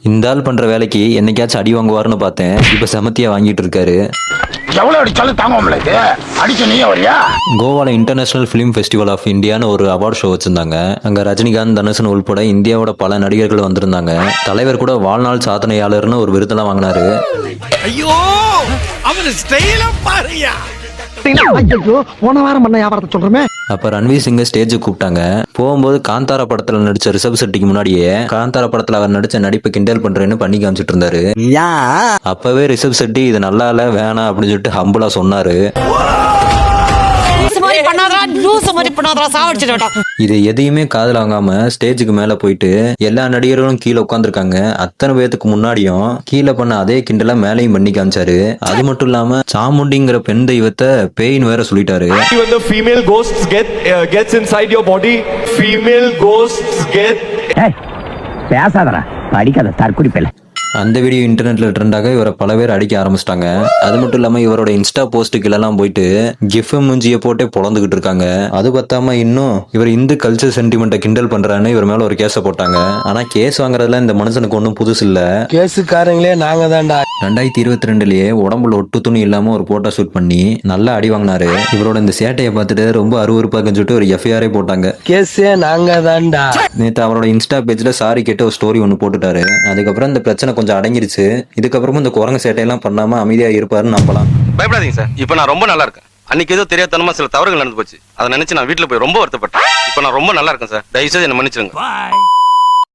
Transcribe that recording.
இந்த ஆள் பண்ற வேலைக்கு என்னைக்காச்சும் அடி வாங்குவாருன்னு பார்த்தேன். இப்ப செமத்தியா வாங்கிட்டு இருக்காரு. எவ்வளவு அடிச்சாலும் தாங்க முடியல. அடிச்ச நீ வரியா? கோவால இன்டர்நேஷனல் பிலிம் ஃபெஸ்டிவல் ஆஃப் இந்தியான்னு ஒரு அவார்ட் ஷோ வச்சிருந்தாங்க. அங்க ரஜினிகாந்த், தனுஷன் உள்பட இந்தியாவோட பல நடிகர்கள் வந்திருந்தாங்க. தலைவர் கூட வாழ்நாள் சாதனையாளர்னு ஒரு விருதெல்லாம் வாங்கினாரு. ஐயோ அவன் ஸ்டைல பாருயா. போன வாரம் பண்ண வியாபாரத்தை சொல்றமே. அப்ப ரன்வீர் சிங்கை ஸ்டேஜுக்கு கூப்பிட்டாங்க. போகும்போது காந்தாரா படத்துல நடிச்ச ரிஷப் செட்டிக்கு முன்னாடியே காந்தாரா படத்துல அவர் நடிச்ச நடிப்பை கிண்டல் பண்றேன்னு பண்ணி காமிச்சிட்டு இருந்தாரு. அப்பவே ரிஷப் செட்டி இது நல்லா இல்ல, வேணாம் அப்படின்னு சொல்லிட்டு ஹம்புலா சொன்னாரு. இது எதையுமே காதுல வாங்காம ஸ்டேஜுக்கு மேல போயிட்டு எல்லா நடிகர்களும் கீழே உட்காந்துருக்காங்க. அத்தனை பேத்துக்கு முன்னாடியும் கீழே பண்ண அதே கிண்டல மேலையும் பண்ணி காமிச்சாரு. அது மட்டும் இல்லாம சாமுண்டிங்கிற பெண் தெய்வத்தை பேயின்னு வேற சொல்லிட்டாரு. When the female ghosts gets inside your body, female ghosts get. பேசாதடா, படிக்காத தற்குறி பேல. அந்த வீடியோ இன்டர்நெட்ல ட்ரெண்டாக இவரை பல பேர் அடிக்க ஆரம்பிச்சிட்டாங்க. அது மட்டும் இல்லாம இவரோட இன்ஸ்டா போஸ்ட்டுக்கு எல்லாம் போயிட்டு கிஃப் மூஞ்சியை போட்டே பொழந்துகிட்டு இருக்காங்க. அது பத்தாம இன்னும் இவர் இந்து கல்ச்சர் சென்டிமெண்ட்டை கிண்டல் பண்றான்னு இவர் மேல ஒரு கேஸை போட்டாங்க. ஆனா கேஸ் வாங்குறதுல இந்த மனுஷனுக்கு ஒன்றும் புதுசு இல்ல. கேஸுக்காரங்களே நாங்க தான்டா. 2022லயே உடம்புல ஒட்டு துணி இல்லாம ஒரு போட்டோ ஷூட் பண்ணி நல்லா அடி வாங்கினாரு. இவரோட இந்த சேட்டையை பார்த்துட்டு ரொம்ப அருவருப்பாக்குன்னு சொல்லிட்டு ஒரு எஃப்ஐஆரே போட்டாங்க. கேஸே நாங்க தான்டா. நேற்று அவரோட இன்ஸ்டா பேஜ்ல சாரி கேட்டு ஒரு ஸ்டோரி ஒன்று போட்டுட்டாரு. அதுக்கப்புறம் இந்த பிரச்சனை கொஞ்சம் அடங்கிருச்சு. இதுக்கப்புறமும் இந்த குரங்கு சேட்டையெல்லாம் பண்ணாம அமைதியா இருப்பாருன்னு நம்பலாம். பயப்படாதீங்க சார், இப்போ நான் ரொம்ப நல்லா இருக்கேன். அன்னைக்கு ஏதோ தெரியாதனமா சில தவறுகள் நடந்து போச்சு. அதை நினைச்சு நான் வீட்டுல போய் ரொம்ப வருத்தப்பட்டேன். இப்போ நான் ரொம்ப நல்லா இருக்கேன் சார். தயவுசெய்து என்ன மன்னிச்சிருங்க.